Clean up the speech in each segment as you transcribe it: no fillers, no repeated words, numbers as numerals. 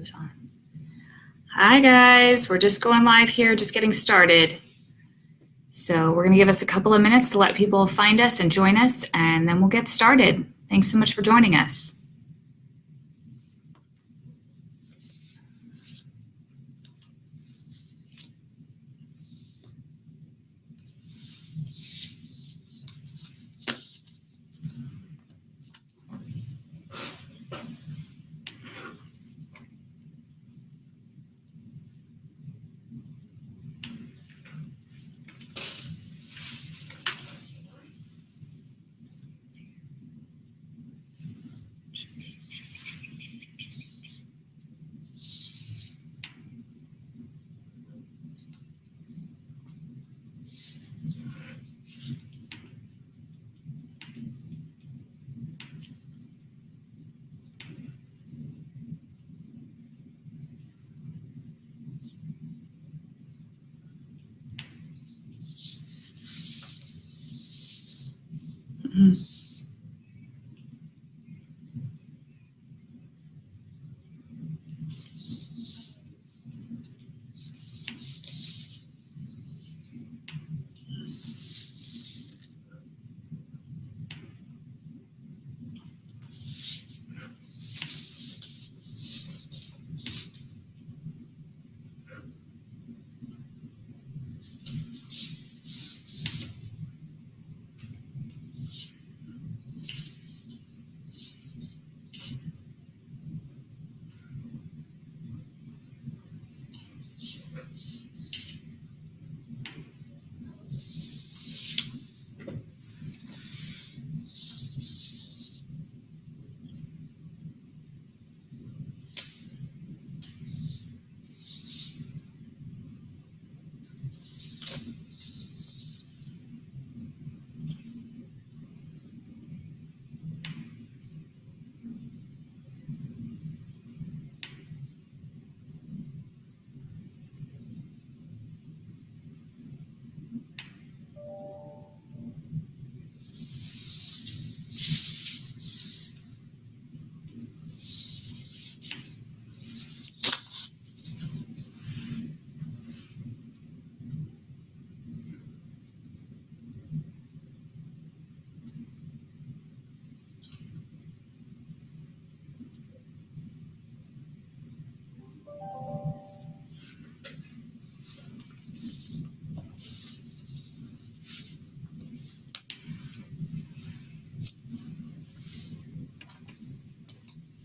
is on. Hi guys, we're just going live here, just getting started. So we're gonna give us a couple of minutes to let people find us and join us, and then we'll get started. Thanks so much for joining us.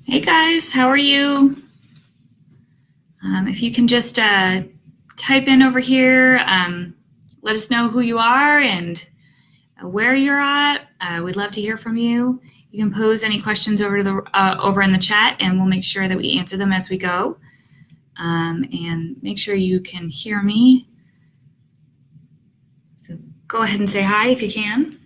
Hey guys, how are you? If you can just type in over here, let us know who you are and where you're at. We'd love to hear from you. You can pose any questions over in the chat, and we'll make sure that we answer them as we go. And make sure you can hear me. So go ahead and say hi if you can.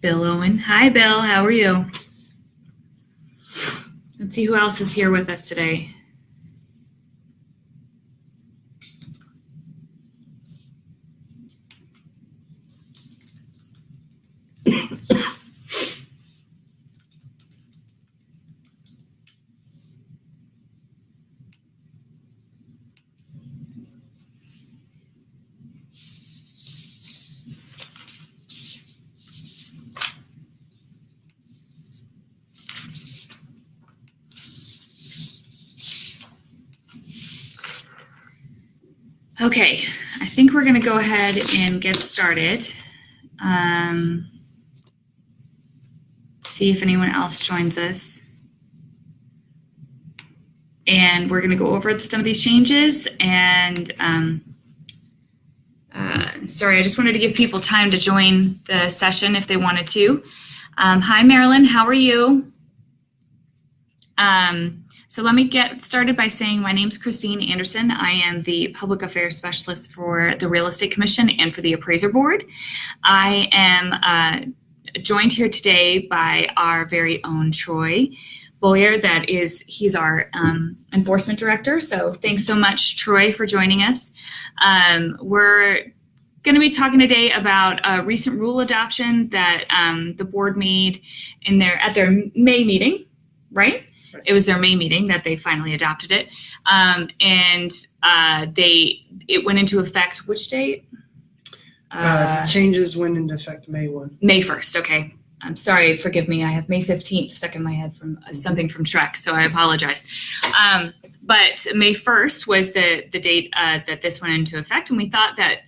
Bill Owen. Hi, Bill. How are you? Let's see who else is here with us today. Okay, I think we're going to go ahead and get started. See if anyone else joins us. And we're going to go over some of these changes. And sorry, I just wanted to give people time to join the session if they wanted to. Hi, Marilyn, how are you? So let me get started by saying my name's Christine Anderson. I am the Public Affairs Specialist for the Real Estate Commission and for the Appraiser Board. I am joined here today by our very own Troy Bollier. He's our enforcement director. So thanks so much, Troy, for joining us. We're going to be talking today about a recent rule adoption that the board made at their May meeting, right? It was their May meeting that they finally adopted it. It went into effect which date? The changes went into effect May 1. May 1st, okay. I'm sorry, forgive me. I have May 15th stuck in my head from something from Shrek, so I apologize. But May 1st was the date that this went into effect, and we thought that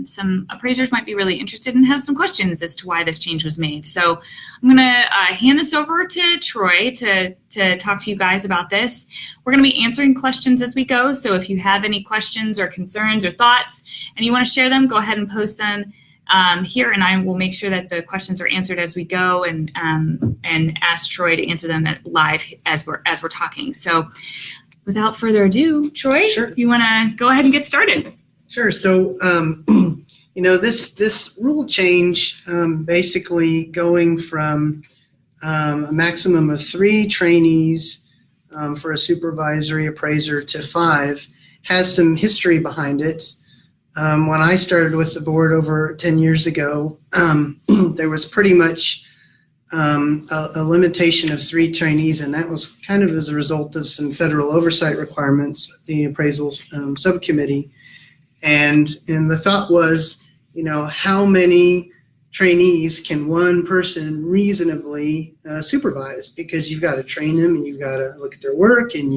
some appraisers might be really interested and have some questions as to why this change was made. So I'm going to hand this over to Troy to talk to you guys about this. We're going to be answering questions as we go, so if you have any questions or concerns or thoughts and you want to share them, go ahead and post them here, and I will make sure that the questions are answered as we go, and ask Troy to answer them live as we're talking. So, without further ado, Troy, Sure. If you want to go ahead and get started. Sure. So, this rule change, basically going from a maximum of 3 trainees for a supervisory appraiser to 5, has some history behind it. When I started with the board over 10 years ago, there was pretty much a limitation of 3 trainees, and that was kind of as a result of some federal oversight requirements, the appraisals subcommittee. And the thought was, how many trainees can one person reasonably supervise? Because you've got to train them, and you've got to look at their work, and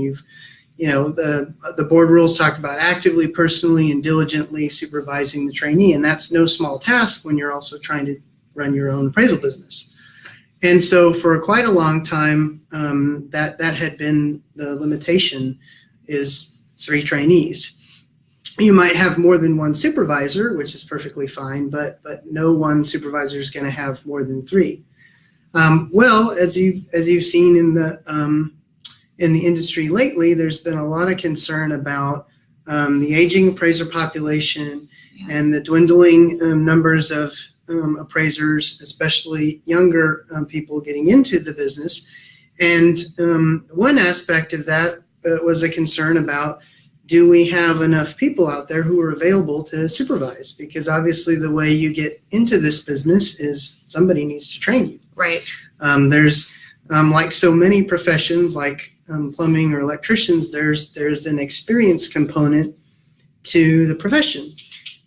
the board rules talk about actively, personally, and diligently supervising the trainee, and that's no small task when you're also trying to run your own appraisal business. And so for quite a long time, that had been the limitation, is 3 trainees. You might have more than one supervisor, which is perfectly fine, but no one supervisor is going to have more than 3. Well, as you've seen in the industry lately, there's been a lot of concern about the aging appraiser population and the dwindling numbers of appraisers, especially younger people getting into the business. And one aspect of that was a concern about, do we have enough people out there who are available to supervise? Because obviously the way you get into this business is somebody needs to train you. Right. There's like so many professions, like plumbing or electricians, there's an experience component to the profession.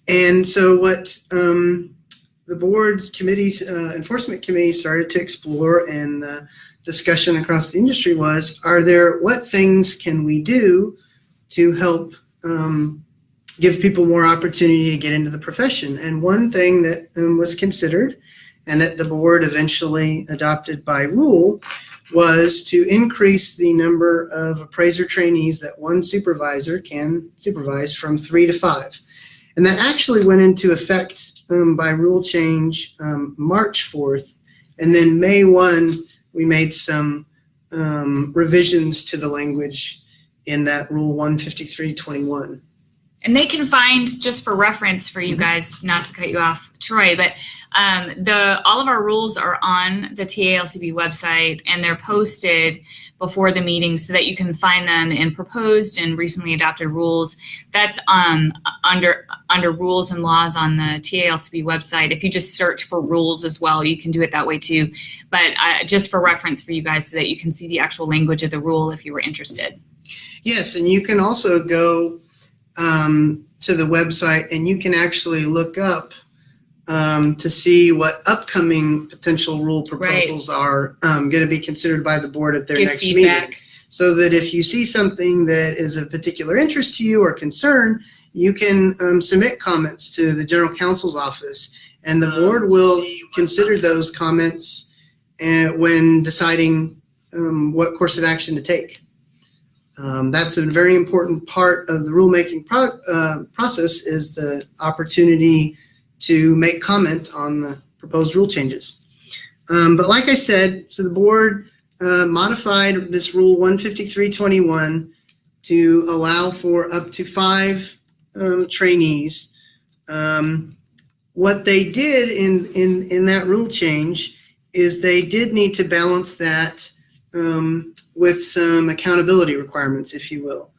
And so what the board's committees, enforcement committee started to explore, and the discussion across the industry was, what things can we do to help give people more opportunity to get into the profession? And one thing that was considered, and that the board eventually adopted by rule, was to increase the number of appraiser trainees that one supervisor can supervise from 3 to 5. And that actually went into effect by rule change March 4th. And then May 1, we made some revisions to the language in that rule 153.21. And they can find, just for reference for you guys, not to cut you off, Troy, but all of our rules are on the TALCB website, and they're posted before the meeting so that you can find them in proposed and recently adopted rules. That's under rules and laws on the TALCB website. If you just search for rules as well, you can do it that way too. But just for reference for you guys so that you can see the actual language of the rule if you were interested. Yes, and you can also go to the website, and you can actually look up to see what upcoming potential rule proposals are going to be considered by the board at their next meeting. So that if you see something that is of particular interest to you or concern, you can submit comments to the general counsel's office, and the board will consider those comments when deciding what course of action to take. That's a very important part of the rulemaking process, is the opportunity to make comment on the proposed rule changes. But like I said, so the board modified this rule 153.21 to allow for up to 5 trainees. What they did in that rule change is they did need to balance that with some accountability requirements, if you will.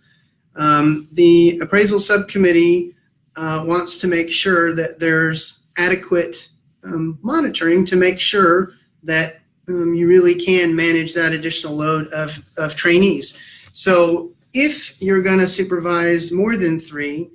The appraisal subcommittee wants to make sure that there's adequate monitoring to make sure that you really can manage that additional load of trainees. So if you're going to supervise more than 3,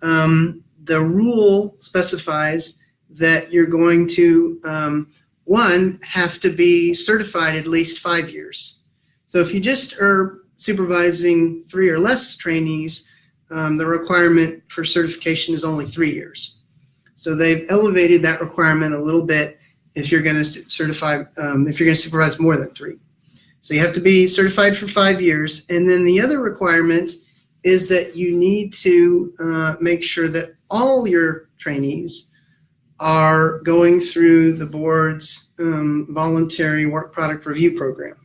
the rule specifies that you're going to, one, have to be certified at least 5 years. So if you just are supervising 3 or less trainees, the requirement for certification is only 3 years. So they've elevated that requirement a little bit if you're going to certify, if you're going to supervise more than 3. So you have to be certified for 5 years. And then the other requirement is that you need to make sure that all your trainees are going through the board's voluntary work product review program,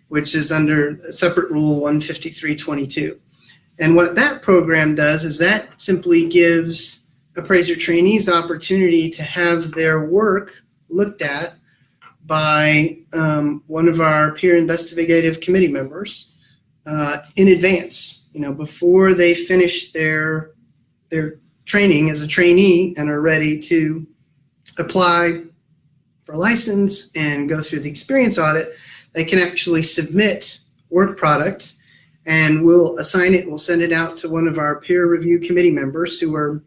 which is under a separate rule 153.22. And what that program does is that simply gives appraiser trainees the opportunity to have their work looked at by one of our peer investigative committee members in advance, before they finish their training as a trainee and are ready to apply for a license and go through the experience audit. They can actually submit work product, and we'll assign it, we'll send it out to one of our peer review committee members who are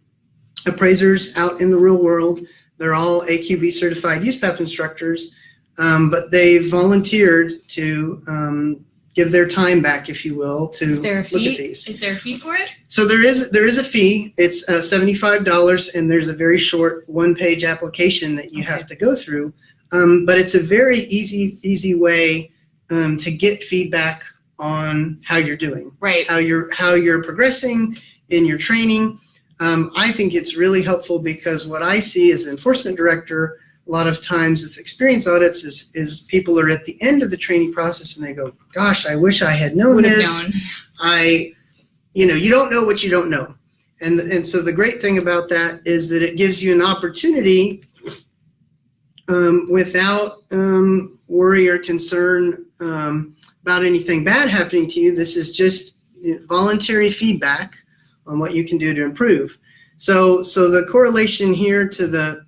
appraisers out in the real world. They're all AQB certified USPAP instructors, but they've volunteered to give their time back, if you will, to look at these. Is there a fee for it? So there is a fee. It's $75, and there's a very short 1-page application that you have to go through. But it's a very easy way to get feedback on how you're doing, right? How you're progressing in your training. I think it's really helpful because what I see as an enforcement director a lot of times with experience audits is people are at the end of the training process and they go, gosh, I wish I had known this. You don't know what you don't know. And so the great thing about that is that it gives you an opportunity without worry or concern about anything bad happening to you. This is just voluntary feedback on what you can do to improve. So the correlation here to the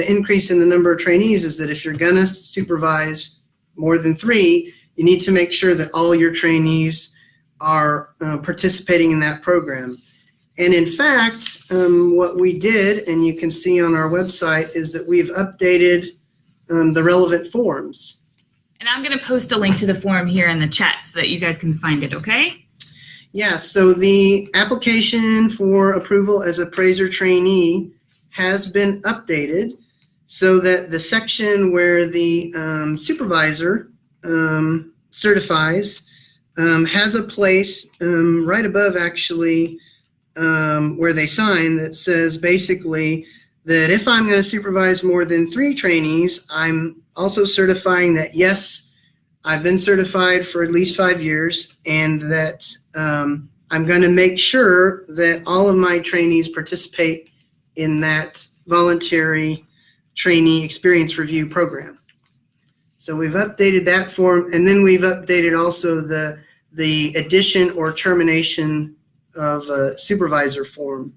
increase in the number of trainees is that if you're going to supervise more than 3, you need to make sure that all your trainees are participating in that program. And in fact, what we did, and you can see on our website, is that we've updated the relevant forms. And I'm going to post a link to the form here in the chat so that you guys can find it, okay? Yeah, so the application for approval as appraiser trainee has been updated so that the section where the supervisor certifies has a place right above actually where they sign that says basically that if I'm going to supervise more than 3 trainees, I'm also certifying that yes, I've been certified for at least 5 years, and that I'm going to make sure that all of my trainees participate in that voluntary trainee experience review program. So we've updated that form, and then we've updated also the addition or termination of a supervisor form,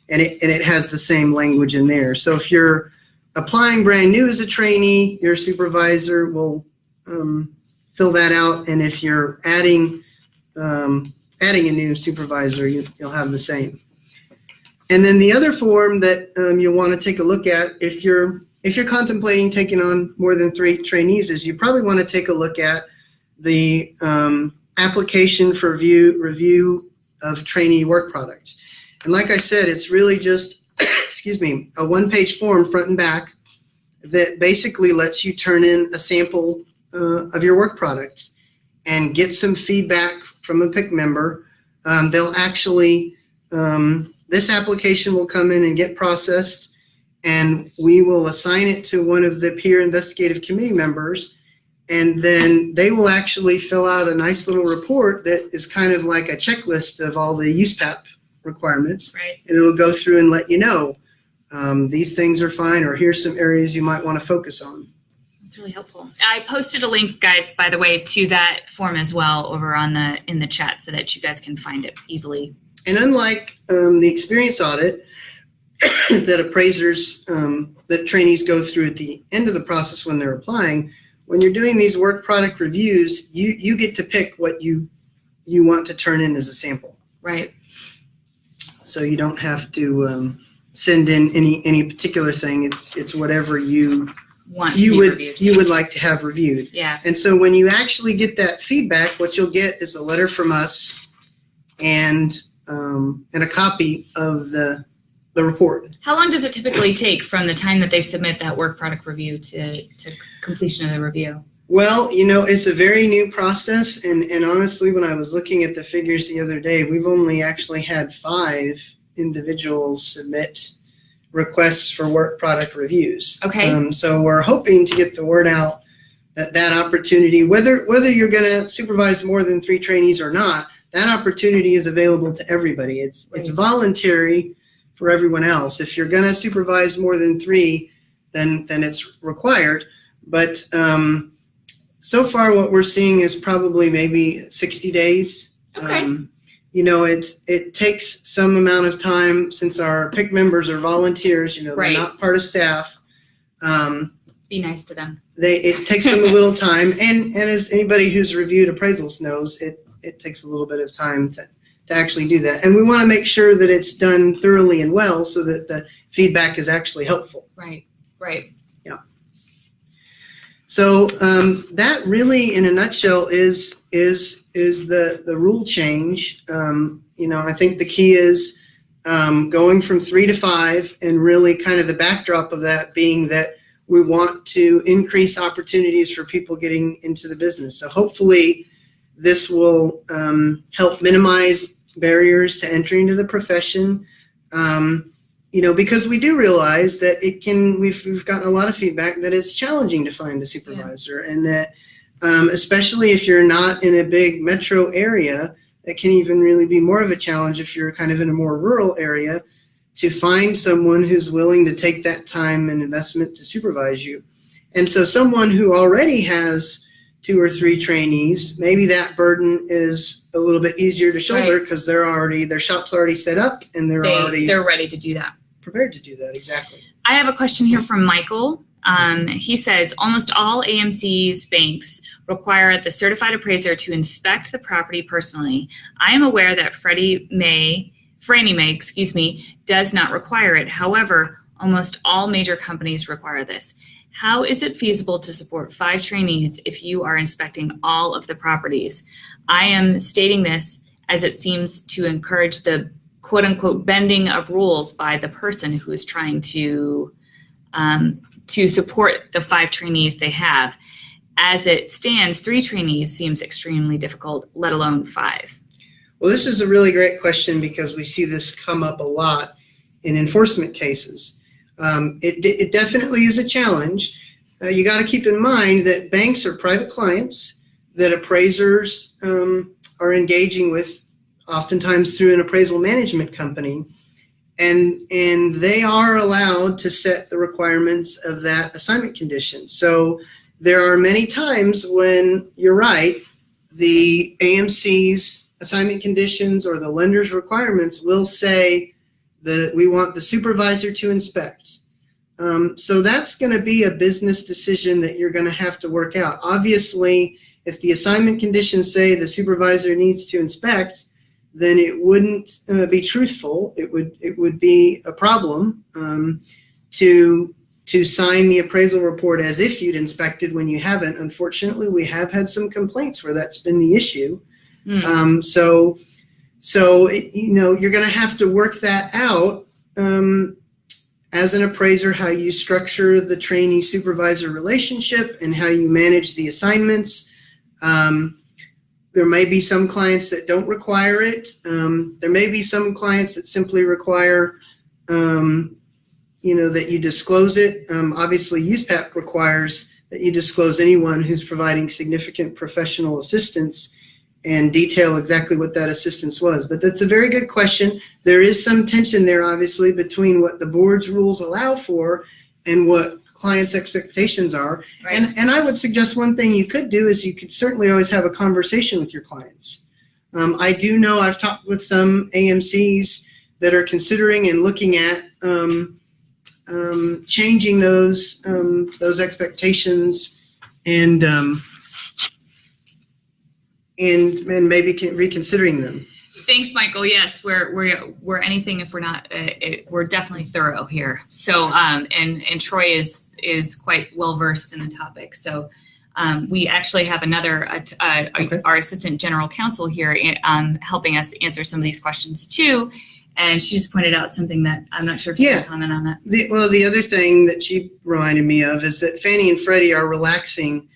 and it has the same language in there. So if you're applying brand new as a trainee, your supervisor will fill that out, and if you're adding a new supervisor, you'll have the same. And then the other form that you'll want to take a look at if you're contemplating taking on more than 3 trainees is you probably want to take a look at the application for review of trainee work product. And like I said, it's really just, excuse me, a 1-page form front and back that basically lets you turn in a sample of your work product and get some feedback from a PIC member. They'll actually, this application will come in and get processed, and we will assign it to one of the peer investigative committee members, and then they will actually fill out a nice little report that is kind of like a checklist of all the USPAP requirements. Right. And it'll go through and let you know these things are fine, or here's some areas you might want to focus on. It's really helpful. I posted a link, guys, by the way, to that form as well over on in the chat so that you guys can find it easily. And unlike the experience audit that appraisers, that trainees go through at the end of the process when they're applying, when you're doing these work product reviews, you get to pick what you want to turn in as a sample. Right. So you don't have to send in any particular thing. It's whatever you would like to have reviewed. Yeah. And so when you actually get that feedback, what you'll get is a letter from us and a copy of the report. How long does it typically take from the time that they submit that work product review to completion of the review? Well, it's a very new process, and honestly, when I was looking at the figures the other day, we've only actually had 5 individuals submit requests for work product reviews. Okay. So we're hoping to get the word out that opportunity, whether you're going to supervise more than 3 trainees or not, that opportunity is available to everybody. It's voluntary for everyone else. If you're going to supervise more than 3, then it's required. But so far, what we're seeing is probably maybe 60 days. Okay. It takes some amount of time since our PIC members are volunteers. They're Right. not part of staff. Be nice to them. It takes them a little time, and as anybody who's reviewed appraisals knows, it takes a little bit of time to actually do that. And we want to make sure that it's done thoroughly and well so that the feedback is actually helpful. Right. Yeah. So that really, in a nutshell, is the rule change. I think the key is going from 3 to 5, and really kind of the backdrop of that being that we want to increase opportunities for people getting into the business. So hopefully this will help minimize barriers to entry into the profession. Because we do realize that we've gotten a lot of feedback that it's challenging to find a supervisor, and that especially if you're not in a big metro area, that can even really be more of a challenge if you're kind of in a more rural area, to find someone who's willing to take that time and investment to supervise you. And so someone who already has 2 or 3 trainees, maybe that burden is a little bit easier to shoulder because their shop's already set up and they're ready to do that. Prepared to do that. Exactly. I have a question here from Michael. He says, almost all AMC's banks require the certified appraiser to inspect the property personally. I am aware that Fannie Mae, does not require it. However, almost all major companies require this. How is it feasible to support 5 trainees if you are inspecting all of the properties? I am stating this as it seems to encourage the quote-unquote bending of rules by the person who is trying to support the 5 trainees they have. As it stands, 3 trainees seems extremely difficult, let alone 5. Well, this is a really great question because we see this come up a lot in enforcement cases. It definitely is a challenge. You got to keep in mind that banks are private clients that appraisers are engaging with, oftentimes through an appraisal management company, and they are allowed to set the requirements of that assignment condition. So there are many times when, you're right, the AMC's assignment conditions or the lender's requirements will say that we want the supervisor to inspect. So that's going to be a business decision that you're going to have to work out. Obviously, if the assignment conditions say the supervisor needs to inspect, then it wouldn't be truthful. It would be a problem to sign the appraisal report as if you'd inspected when you haven't. Unfortunately, we have had some complaints where that's been the issue. So you're going to have to work that out as an appraiser, how you structure the trainee supervisor relationship and how you manage the assignments. There may be some clients that don't require it. There may be some clients that simply require, that you disclose it. Obviously, USPAP requires that you disclose anyone who's providing significant professional assistance and detail exactly what that assistance was. But that's a very good question. There is some tension there, obviously, between what the board's rules allow for and what clients' expectations are. Right. And I would suggest one thing you could do is you could certainly always have a conversation with your clients. I do know I've talked with some AMCs that are considering and looking at changing those expectations and maybe reconsidering them. Thanks, Michael. Yes, we're anything if we're not. We're definitely thorough here. So, and Troy is quite well versed in the topic. So, we actually have another Okay. our assistant general counsel here, helping us answer some of these questions too. And she just pointed out something that I'm not sure if you can comment on that. The other thing that she reminded me of is that Fannie and Freddie are relaxing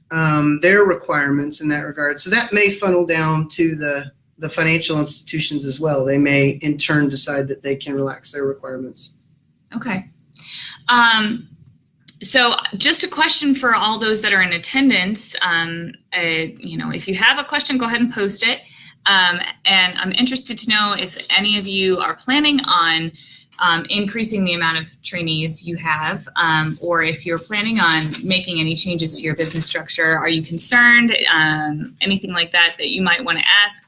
their requirements in that regard. So that may funnel down to the financial institutions as well. They may in turn decide that they can relax their requirements. Okay. So just a question for all those that are in attendance. If you have a question, go ahead and post it. And I'm interested to know if any of you are planning on increasing the amount of trainees you have, or if you're planning on making any changes to your business structure. Are you concerned? Anything like that you might want to ask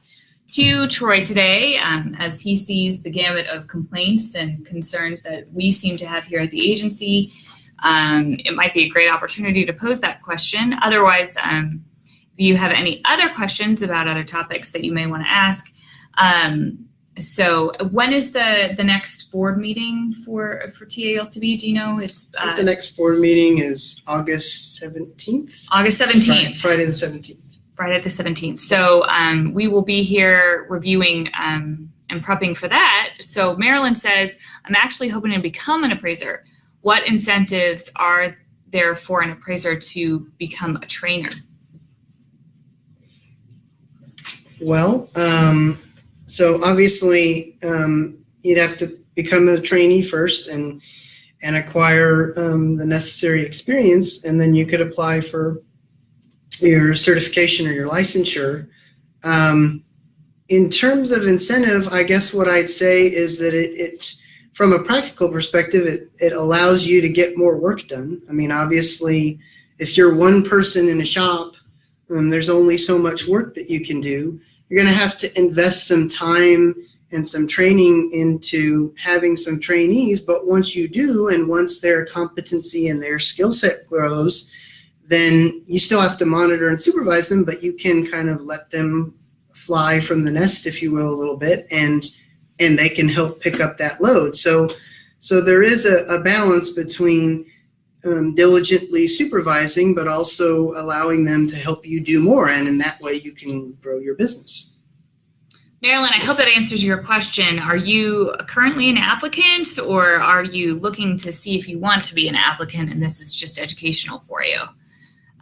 to Troy today, as he sees the gamut of complaints and concerns that we seem to have here at the agency. It might be a great opportunity to pose that question. Otherwise, if you have any other questions about other topics that you may want to ask. So when is the next board meeting for TALCB? Do you know? It's I think the next board meeting is August 17th. August 17th. Friday the 17th. Friday the 17th. So we will be here reviewing and prepping for that. So Marilyn says, I'm actually hoping to become an appraiser. What incentives are there for an appraiser to become a trainer? Well, so obviously you'd have to become a trainee first and acquire the necessary experience, and then you could apply for your certification or your licensure. In terms of incentive, I guess what I'd say is that it from a practical perspective, it allows you to get more work done. I mean, obviously, if you're one person in a shop, there's only so much work that you can do. You're going to have to invest some time and some training into having some trainees, but once you do, and once their competency and their skill set grows, then you still have to monitor and supervise them, but you can kind of let them fly from the nest, if you will, a little bit, and they can help pick up that load. So there is a balance between diligently supervising, but also allowing them to help you do more, and in that way you can grow your business. Marilyn, I hope that answers your question. Are you currently an applicant, or are you looking to see if you want to be an applicant and this is just educational for you?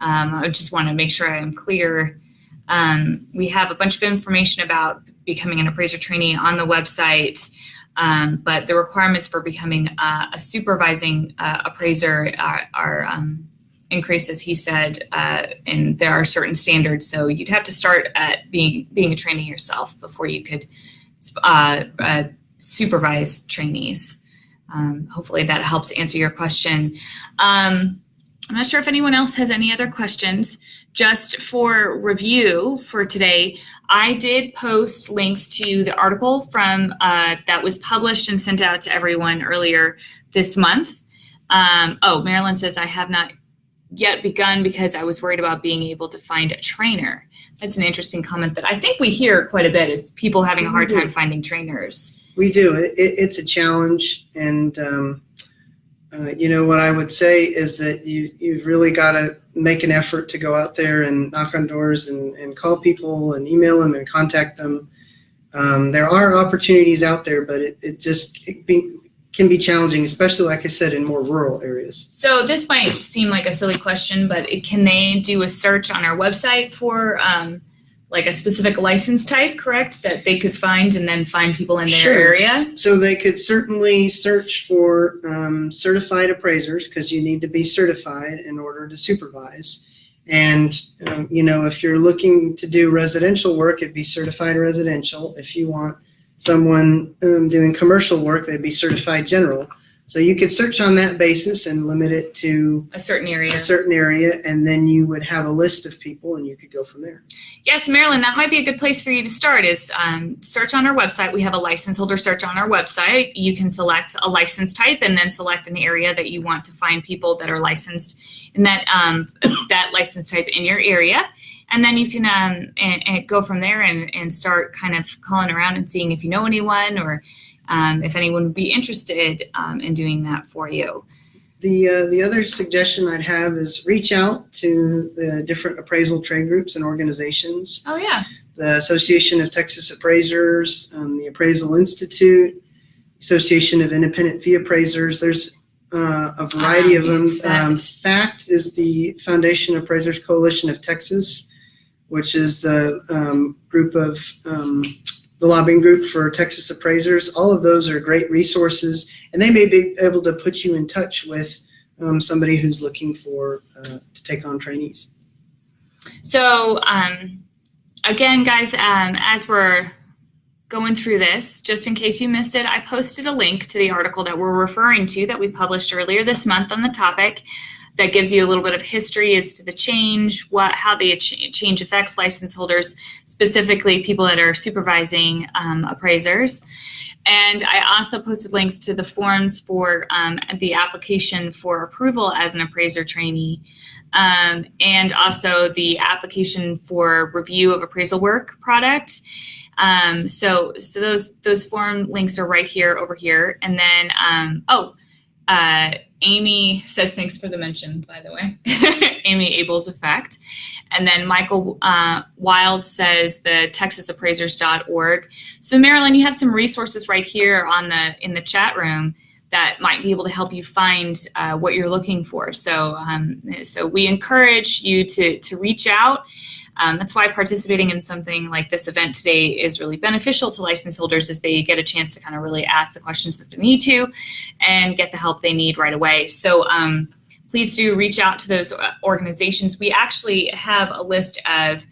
I just want to make sure I am clear. We have a bunch of information about becoming an appraiser trainee on the website, but the requirements for becoming a supervising appraiser are increased, as he said, and there are certain standards. So you'd have to start at being a trainee yourself before you could supervise trainees. Hopefully that helps answer your question. I'm not sure if anyone else has any other questions. Just for review for today, I did post links to the article from that was published and sent out to everyone earlier this month. Marilyn says, I have not yet begun because I was worried about being able to find a trainer. That's an interesting comment that I think we hear quite a bit, is people having a hard time finding trainers. We do. It's a challenge, and what I would say is that you've really got to make an effort to go out there and knock on doors and call people and email them and contact them. There are opportunities out there, but it can be challenging, especially, like I said, in more rural areas. So this might seem like a silly question, but can they do a search on our website for like a specific license type, correct, that they could find and then find people in their area? So they could certainly search for certified appraisers, because you need to be certified in order to supervise. And, if you're looking to do residential work, it'd be certified residential. If you want someone doing commercial work, they'd be certified general. So you could search on that basis and limit it to A certain area. a certain area, and then you would have a list of people, and you could go from there. Yes, Marilyn, that might be a good place for you to start is search on our website. We have a license holder search on our website. You can select a license type and then select an area that you want to find people that are licensed in that, that license type in your area. And then you can and go from there and start kind of calling around and seeing if you know anyone or if anyone would be interested in doing that for you. The other suggestion I'd have is reach out to the different appraisal trade groups and organizations. Oh, yeah. The Association of Texas Appraisers, the Appraisal Institute, Association of Independent Fee Appraisers. There's a variety of them. FACT is the Foundation Appraisers Coalition of Texas, which is the group of the lobbying group for Texas appraisers. All of those are great resources, and they may be able to put you in touch with somebody who's looking for to take on trainees. So again, guys, as we're going through this, just in case you missed it, I posted a link to the article that we're referring to that we published earlier this month on the topic that gives you a little bit of history as to the change, how the change affects license holders, specifically people that are supervising appraisers. And I also posted links to the forms for the application for approval as an appraiser trainee, and also the application for review of appraisal work product. So those form links are right here over here. And then, Amy says thanks for the mention, by the way. Amy Abel's Effect. And then Michael Wild says the texasappraisers.org. So Marilyn, you have some resources right here in the chat room that might be able to help you find what you're looking for. So so we encourage you to reach out. That's why participating in something like this event today is really beneficial to license holders, as they get a chance to kind of really ask the questions that they need to and get the help they need right away. So please do reach out to those organizations. We actually have a list of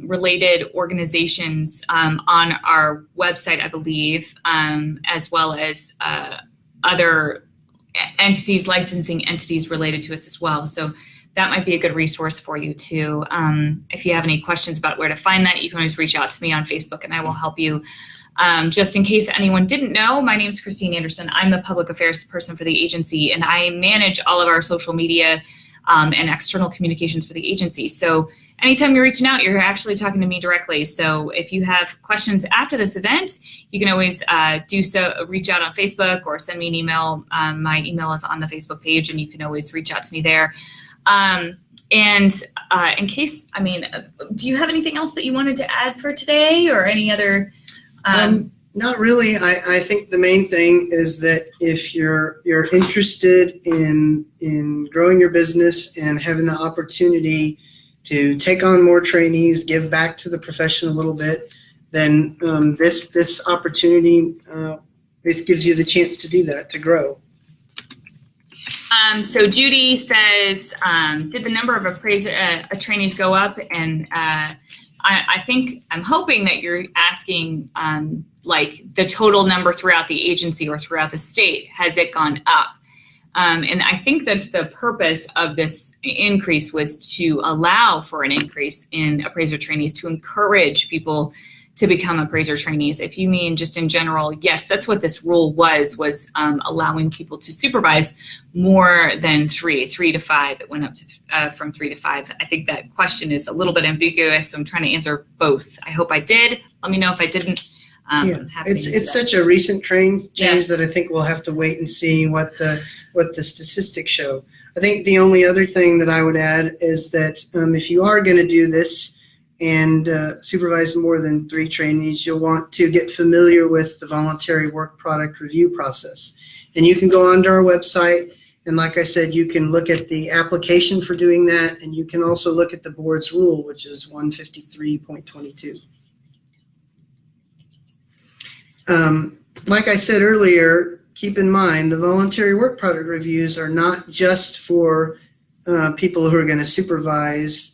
related organizations on our website, I believe, as well as other entities, licensing entities related to us as well. So that might be a good resource for you too. If you have any questions about where to find that, you can always reach out to me on Facebook and I will help you. Just in case anyone didn't know, my name is Christine Anderson. I'm the public affairs person for the agency, and I manage all of our social media and external communications for the agency. So anytime you're reaching out, you're actually talking to me directly. So if you have questions after this event, you can always do so, reach out on Facebook or send me an email. My email is on the Facebook page, and you can always reach out to me there. And in case, do you have anything else that you wanted to add for today, or any other? Not really. I think the main thing is that if you're interested in growing your business and having the opportunity to take on more trainees, give back to the profession a little bit, then this opportunity it gives you the chance to do that, to grow. So Judy says, did the number of trainees go up? And I think, I'm hoping that you're asking like the total number throughout the agency or throughout the state. Has it gone up? And I think that's the purpose of this increase, was to allow for an increase in appraiser trainees, to encourage people to become appraiser trainees. If you mean just in general, yes, that's what this rule was allowing people to supervise more than 3 to 5. It went up to from 3 to 5. I think that question is a little bit ambiguous, so I'm trying to answer both. I hope I did. Let me know if I didn't. It's such a recent change that I think we'll have to wait and see what the statistics show. I think the only other thing that I would add is that if you are going to do this and supervise more than 3 trainees, you'll want to get familiar with the voluntary work product review process. And you can go onto our website, and like I said, you can look at the application for doing that, and you can also look at the board's rule, which is 153.22. Like I said earlier, keep in mind the voluntary work product reviews are not just for people who are going to supervise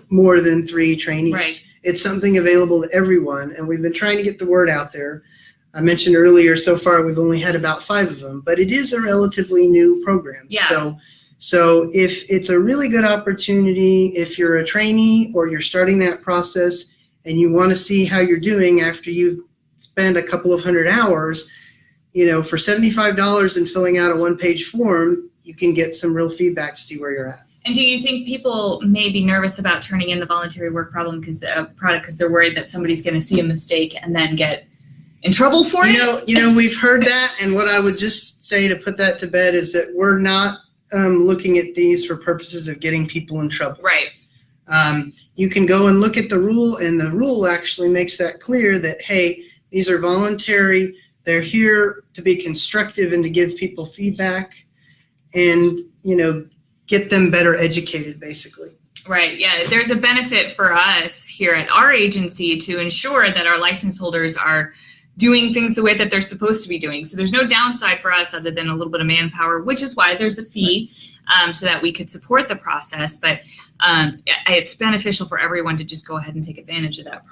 more than 3 trainees. Right. It's something available to everyone, and we've been trying to get the word out there. I mentioned earlier, so far we've only had about 5 of them, but it is a relatively new program. Yeah. So if it's a really good opportunity, if you're a trainee or you're starting that process and you want to see how you're doing after you've spent a couple of hundred hours, for $75 and filling out a one-page form, you can get some real feedback to see where you're at. And do you think people may be nervous about turning in the voluntary work product because they're worried that somebody's going to see a mistake and then get in trouble for it? We've heard that, and what I would just say to put that to bed is that we're not looking at these for purposes of getting people in trouble. Right. You can go and look at the rule, and the rule actually makes that clear that, hey, these are voluntary. They're here to be constructive and to give people feedback and, get them better educated, basically. Right. Yeah. There's a benefit for us here at our agency to ensure that our license holders are doing things the way that they're supposed to be doing. So there's no downside for us other than a little bit of manpower, which is why there's a fee so that we could support the process. But it's beneficial for everyone to just go ahead and take advantage of that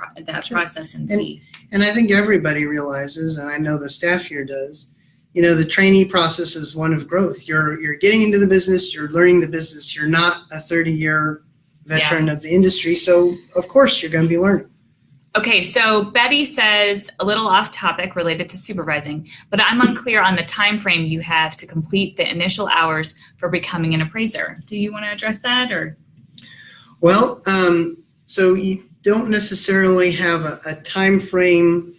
process and see. And I think everybody realizes, and I know the staff here does, the trainee process is one of growth. You're getting into the business, you're learning the business. You're not a 30-year veteran of the industry, so of course you're going to be learning. Okay, so Betty says a little off topic related to supervising, but I'm unclear on the time frame you have to complete the initial hours for becoming an appraiser. Do you want to address that, or? Well, so you don't necessarily have a time frame,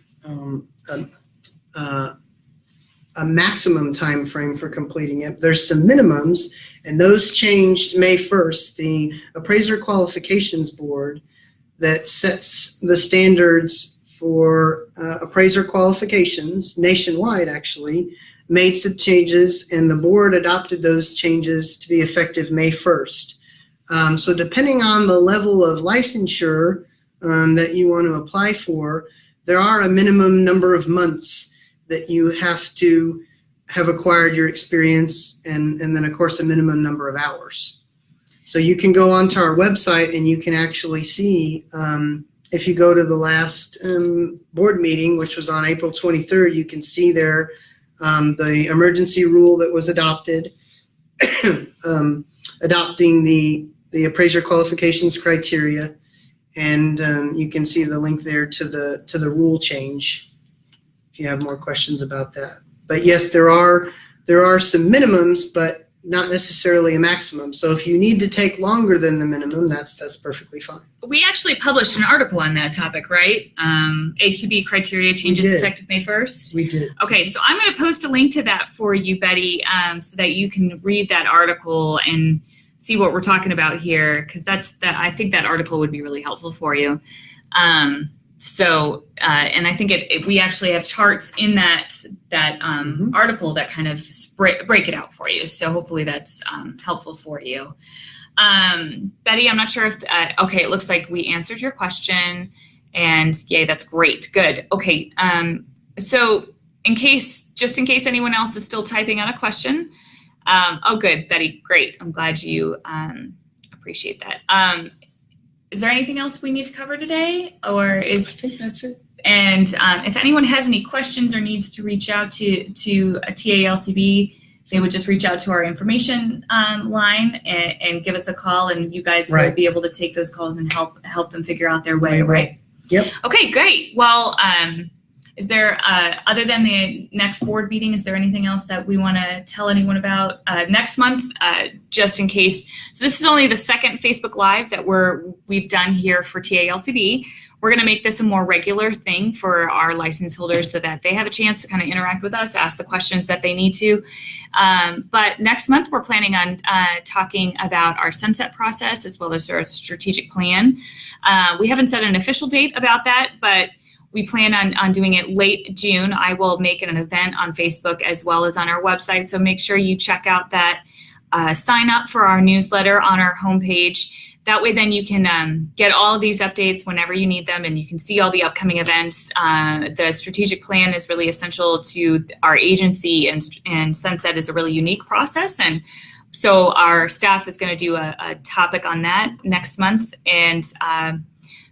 a maximum time frame for completing it. There's some minimums, and those changed May 1st. The Appraiser Qualifications Board that sets the standards for appraiser qualifications nationwide actually made some changes, and the board adopted those changes to be effective May 1st. So depending on the level of licensure that you want to apply for, there are a minimum number of months that you have to have acquired your experience, and then of course a minimum number of hours. So you can go onto our website and you can actually see, if you go to the last board meeting, which was on April 23rd, you can see there the emergency rule that was adopted, adopting the appraiser qualifications criteria, and you can see the link there to the rule change if you have more questions about that. But yes, there are some minimums, but not necessarily a maximum. So if you need to take longer than the minimum, that's perfectly fine. We actually published an article on that topic, right? AQB criteria changes effective May 1st. We did. Okay, so I'm going to post a link to that for you, Betty, so that you can read that article and see what we're talking about here, because I think that article would be really helpful for you. And I think we actually have charts in that article that kind of break it out for you. So hopefully that's helpful for you. Betty, I'm not sure if, okay, it looks like we answered your question, and yay, that's great. Good. Okay. So in case anyone else is still typing out a question. Oh, good, Betty. Great. I'm glad you appreciate that. Is there anything else we need to cover today, or I think that's it. And if anyone has any questions or needs to reach out to a TALCB, they would just reach out to our information line and give us a call, and you guys will be able to take those calls and help them figure out their way, right? Yep. Okay, great. Well, is there, other than the next board meeting, is there anything else that we want to tell anyone about next month, just in case? So this is only the second Facebook Live that we've done here for TALCB. We're going to make this a more regular thing for our license holders so that they have a chance to kind of interact with us, ask the questions that they need to. But next month, we're planning on talking about our sunset process as well as our strategic plan. We haven't set an official date about that, but we plan on doing it late June. I will make it an event on Facebook as well as on our website. So make sure you check out that, sign up for our newsletter on our homepage. That way then you can get all of these updates whenever you need them, and you can see all the upcoming events. The strategic plan is really essential to our agency, and Sunset is a really unique process. And so our staff is going to do a topic on that next month. And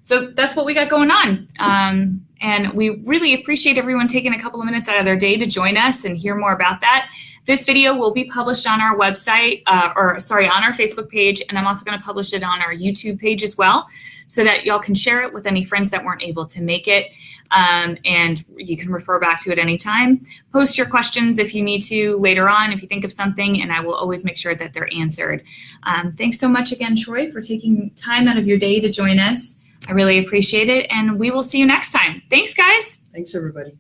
so that's what we got going on. And we really appreciate everyone taking a couple of minutes out of their day to join us and hear more about that. This video will be published on our website, on our Facebook page, and I'm also going to publish it on our YouTube page as well, so that y'all can share it with any friends that weren't able to make it, and you can refer back to it anytime. Post your questions if you need to later on, if you think of something, and I will always make sure that they're answered. Thanks so much again, Troy, for taking time out of your day to join us. I really appreciate it, and we will see you next time. Thanks, guys. Thanks, everybody.